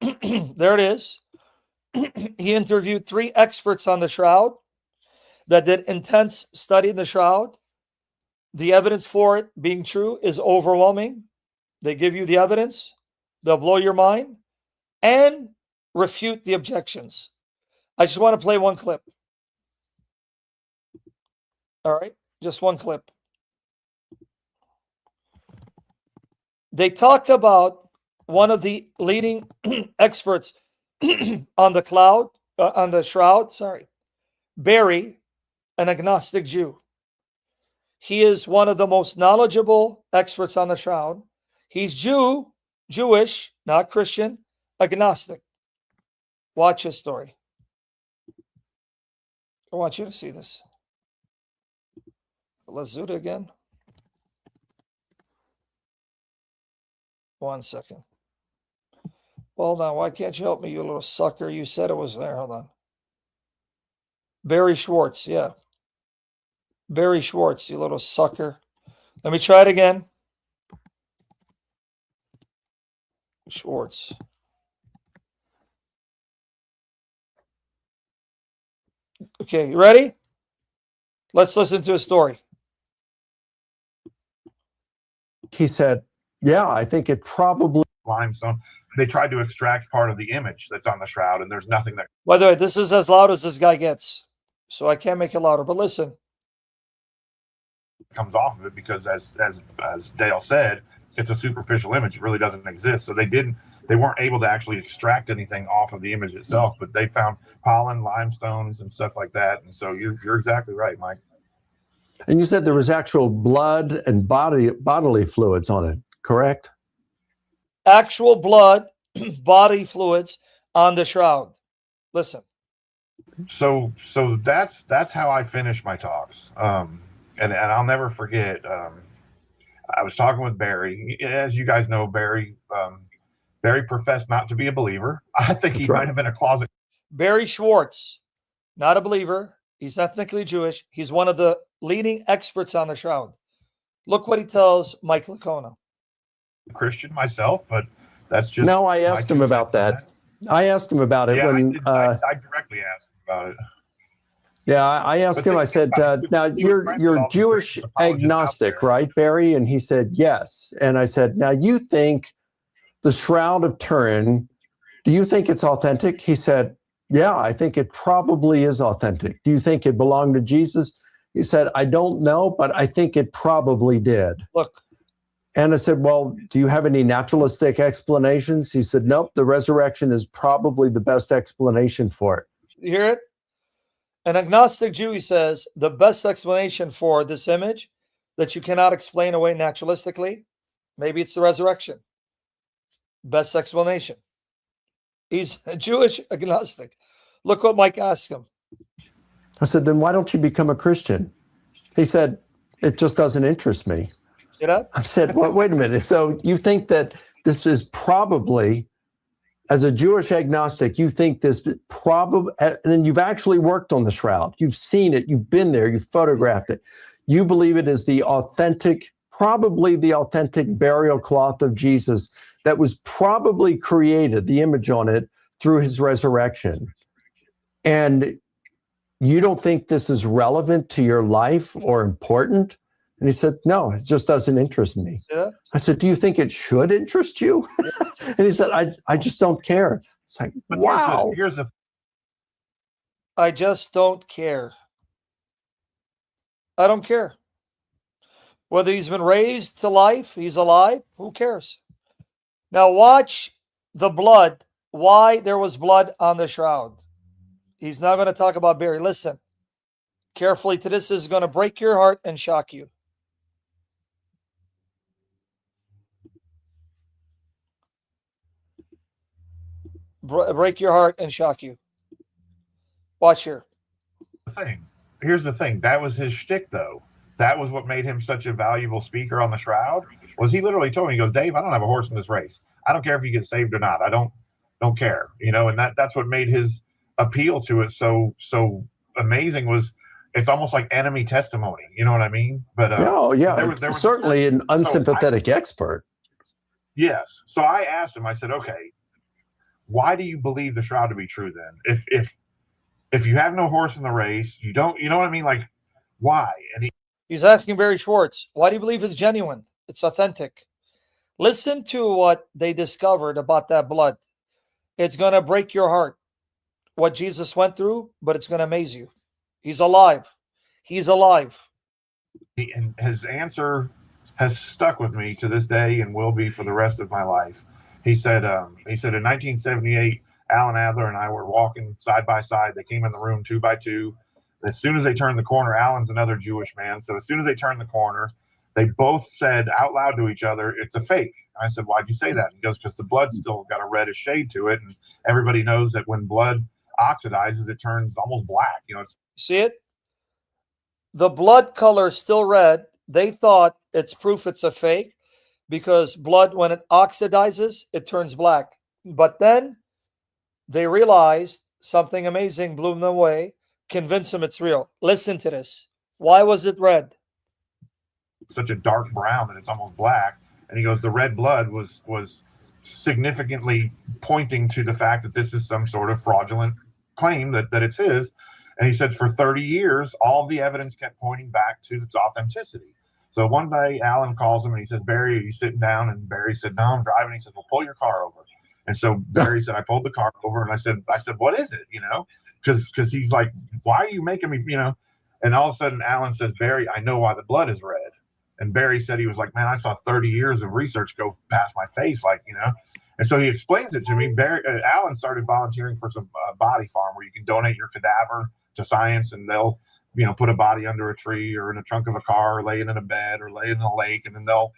There it is. He interviewed 3 experts on the shroud that did intense study in the shroud. The evidence for it being true is overwhelming. They give you the evidence. They'll blow your mind and refute the objections. I just want to play one clip. All right, just one clip. They talk about one of the leading experts on the shroud, Barry, an agnostic Jew. He is one of the most knowledgeable experts on the shroud. He's Jewish, not Christian, agnostic. Watch his story. I want you to see this. Let's do it again. 1 second. Well, now, why can't you help me, you little sucker? You said it was there. Hold on. Barry Schwartz, yeah. Barry Schwartz, you little sucker. Let me try it again. Schwartz. Okay, you ready? Let's listen to a story. He said, yeah, I think it probably... Limestone. They tried to extract part of the image that's on the shroud, and there's nothing that... By the way, this is as loud as this guy gets, so I can't make it louder, but listen. Comes off of it because, as Dale said, it's a superficial image. It really doesn't exist. So they weren't able to actually extract anything off of the image itself, but they found pollen, limestones, and stuff like that. And so you're exactly right, Mike. And you said there was actual blood and bodily fluids on it, correct? Actual blood, body fluids on the shroud. Listen. So that's how I finish my talks. And I'll never forget. I was talking with Barry. As you guys know, Barry professed not to be a believer. I think he might have been a closet. Barry Schwartz, not a believer. He's ethnically Jewish. He's one of the leading experts on the shroud. Look what he tells Mike Licona. Christian myself, but that's just... No, I asked him about that. I asked him about it when... I directly asked him about it. Yeah, I asked him, I said, now you're Jewish agnostic, right, Barry? And he said, yes. And I said, now you think the Shroud of Turin, do you think it's authentic? He said, yeah, I think it probably is authentic. Do you think it belonged to Jesus? He said, I don't know, but I think it probably did. Look. And I said, well, do you have any naturalistic explanations? He said, nope, the resurrection is probably the best explanation for it. You hear it? An agnostic Jew, he says, the best explanation for this image that you cannot explain away naturalistically, maybe it's the resurrection. Best explanation. He's a Jewish agnostic. Look what Mike asked him. I said, then why don't you become a Christian? He said, it just doesn't interest me. See that? I said, well, wait a minute. So you think that this is probably, as a Jewish agnostic, you think this probably, and you've actually worked on the shroud. You've seen it. You've been there. You've photographed it. You believe it is the authentic, probably the authentic burial cloth of Jesus that was probably created, the image on it, through his resurrection. And you don't think this is relevant to your life or important? And he said, no, it just doesn't interest me. Yeah. I said, do you think it should interest you? And he said, I just don't care. It's like, But wow. Here's the I just don't care. I don't care. Whether he's been raised to life, he's alive, who cares? Now watch the blood, why there was blood on the shroud. He's not going to talk about Barry. Listen carefully to this. This is going to break your heart and shock you. Break your heart and shock you. Watch here. Here's the thing. That was his shtick, though. That was what made him such a valuable speaker on the shroud. Was he literally told me, he goes, Dave, I don't have a horse in this race. I don't care if you get saved or not. I don't care. You know, and that's what made his appeal to it so amazing. Was it's almost like enemy testimony. You know what I mean? But there was certainly an unsympathetic expert. Yes. So I asked him. I said, okay, why do you believe the shroud to be true then? If you have no horse in the race, you know what I mean? Like, why? And He's asking Barry Schwartz, why do you believe it's genuine? It's authentic. Listen to what they discovered about that blood. It's going to break your heart, what Jesus went through, but it's going to amaze you. He's alive. He's alive. and his answer has stuck with me to this day and will be for the rest of my life. He said in 1978, Alan Adler and I were walking side by side. They came in the room 2 by 2. As soon as they turned the corner, Alan's another Jewish man. So as soon as they turned the corner, they both said out loud to each other, "It's a fake." I said, "Why'd you say that?" He goes, "Because the blood's still got a reddish shade to it, and everybody knows that when blood oxidizes, it turns almost black. You know, it's See it? The blood color is still red. They thought it's proof it's a fake because blood, when it oxidizes, it turns black. But then they realized something amazing blew them away, convinced them it's real. Listen to this. Why was it red? such a dark brown that it's almost black." And he goes, "The red blood was significantly pointing to the fact that this is some sort of fraudulent claim that it's his." And he said for 30 years, all the evidence kept pointing back to its authenticity. So one day, Alan calls him and he says, "Barry, are you sitting down?" And Barry said, "No, I'm driving." He said, "Well, pull your car over." And so Barry said, I pulled the car over and I said, "What is it?" You know, because he's like, "Why are you making me, you know?" And all of a sudden, Alan says, "Barry, I know why the blood is red." And Barry said he was like, "Man, I saw 30 years of research go past my face, like, you know." And so he explains it to me. Alan started volunteering for some body farm where you can donate your cadaver to science, and they'll, you know, put a body under a tree or in a trunk of a car, or lay it in a bed, or lay it in a lake, and then they'll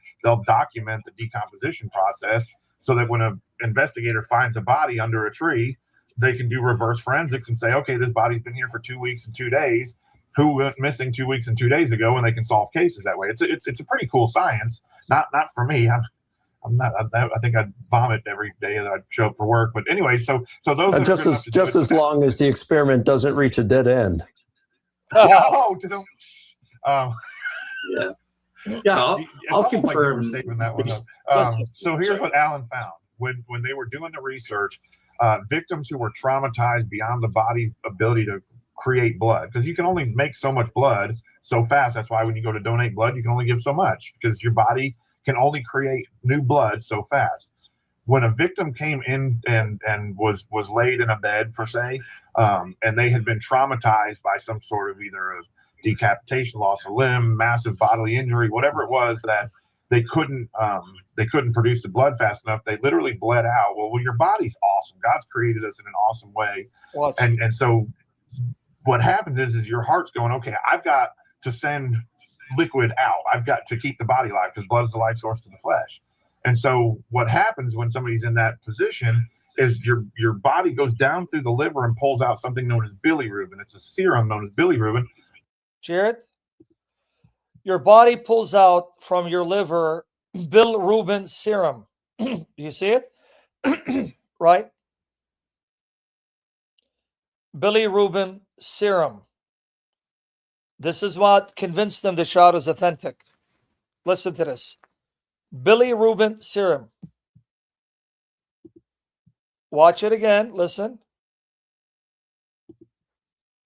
document the decomposition process so that when an investigator finds a body under a tree, they can do reverse forensics and say, "Okay, this body's been here for 2 weeks and 2 days. Who went missing 2 weeks and 2 days ago?" And they can solve cases that way. It's a pretty cool science. Not for me. I'm not. I think I'd vomit every day that I'd show up for work. But anyway, so those that just as long as the experiment doesn't reach a dead end. Oh, yeah. I'll confirm. Like saving that one up. So here's what Alan found when they were doing the research: victims who were traumatized beyond the body's ability to create blood, because you can only make so much blood so fast. That's why when you go to donate blood, you can only give so much, because your body can only create new blood so fast. When a victim came in and was laid in a bed per se, and they had been traumatized by some sort of either a decapitation, loss of limb, massive bodily injury, whatever it was, that they couldn't produce the blood fast enough, they literally bled out. Well, your body's awesome. God's created us in an awesome way. And so what happens is your heart's going, "Okay, I've got to send liquid out. I've got to keep the body alive, because blood is the life source to the flesh." And so what happens when somebody's in that position is your body goes down through the liver and pulls out something known as bilirubin. It's a serum known as bilirubin. Jared, your body pulls out from your liver bilirubin serum. You see it? Right? Bilirubin serum. This is what convinced them the shroud is authentic. Listen to this. Bilirubin serum. Watch it again. Listen.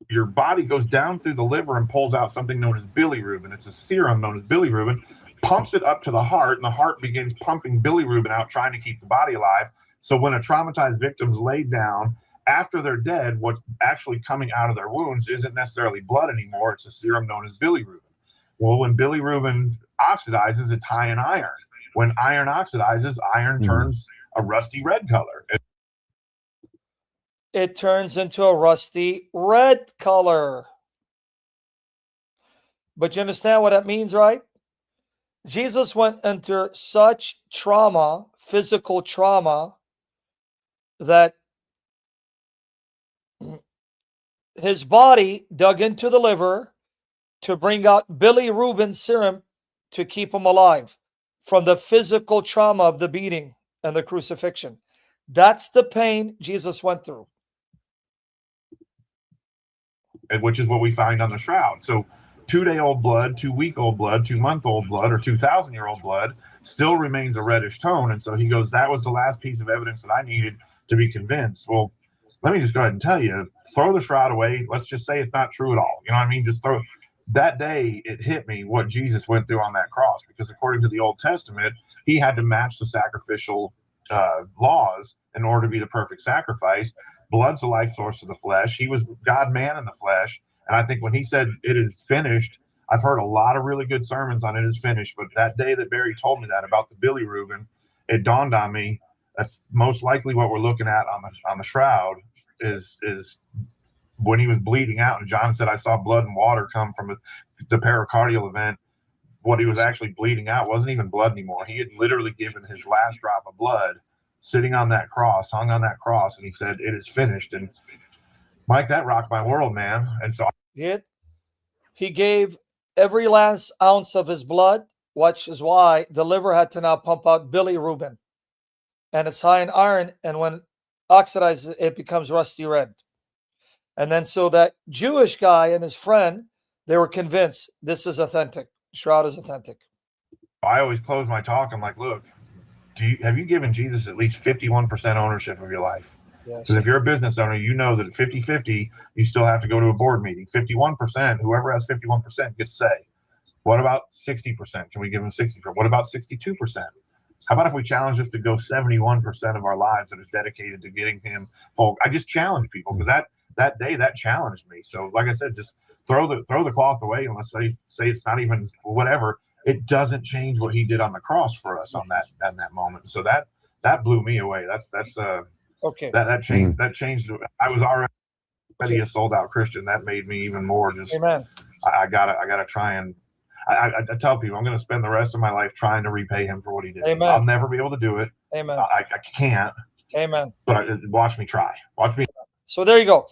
Your body goes down through the liver and pulls out something known as bilirubin. It's a serum known as bilirubin, pumps it up to the heart, and the heart begins pumping bilirubin out, trying to keep the body alive. So when a traumatized victim's laid down, after they're dead, what's actually coming out of their wounds isn't necessarily blood anymore. It's a serum known as bilirubin. Well, when bilirubin oxidizes, it's high in iron. When iron oxidizes, iron turns a rusty red color. It turns into a rusty red color. But you understand what that means, right? Jesus went into such trauma, physical trauma, that his body dug into the liver to bring out bilirubin serum to keep him alive from the physical trauma of the beating and the crucifixion. That's the pain Jesus went through. Which is what we find on the shroud. So 2-day-old blood, 2-week-old blood, 2-month-old blood, or 2,000-year-old blood, still remains a reddish tone. And so he goes, that was the last piece of evidence that I needed to be convinced. Well, let me just go ahead and tell you, throw the shroud away. Let's just say it's not true at all. You know what I mean? Just throw. That day, it hit me what Jesus went through on that cross, because according to the Old Testament, he had to match the sacrificial laws in order to be the perfect sacrifice. Blood's the life source of the flesh. He was God man in the flesh. And I think when he said it is finished, I've heard a lot of really good sermons on it is finished. But that day that Barry told me that about the bilirubin, it dawned on me that's most likely what we're looking at on the shroud is when he was bleeding out. And John said, I saw blood and water come from the pericardial event. What he was actually bleeding out wasn't even blood anymore. He had literally given his last drop of blood sitting on that cross, hung on that cross. And he said, it is finished. And Mike, that rocked my world, man. And so he gave every last ounce of his blood, which is why the liver had to now pump out bilirubin. And it's high in iron. And when oxidizes, it becomes rusty red. And then so that Jewish guy and his friend, they were convinced this is authentic. Shroud is authentic. I always close my talk. I'm like, look, have you given Jesus at least 51% ownership of your life? Because if you're a business owner, you know that at 50-50, you still have to go to a board meeting. 51%, whoever has 51% gets say. What about 60%? Can we give him 60%? What about 62%? How about if we challenge this to go 71% of our lives that is dedicated to getting him full? I just challenge people, because that day that challenged me. So like I said, just throw the cloth away, and let's say it's not even whatever. It doesn't change what he did on the cross for us on that moment. So that blew me away. That's okay. That changed. I was already a sold out Christian. That made me even more just. Amen. I gotta try and. I tell people I'm going to spend the rest of my life trying to repay him for what he did. Amen. I'll never be able to do it. Amen. I can't. Amen. But watch me try. Watch me. So there you go.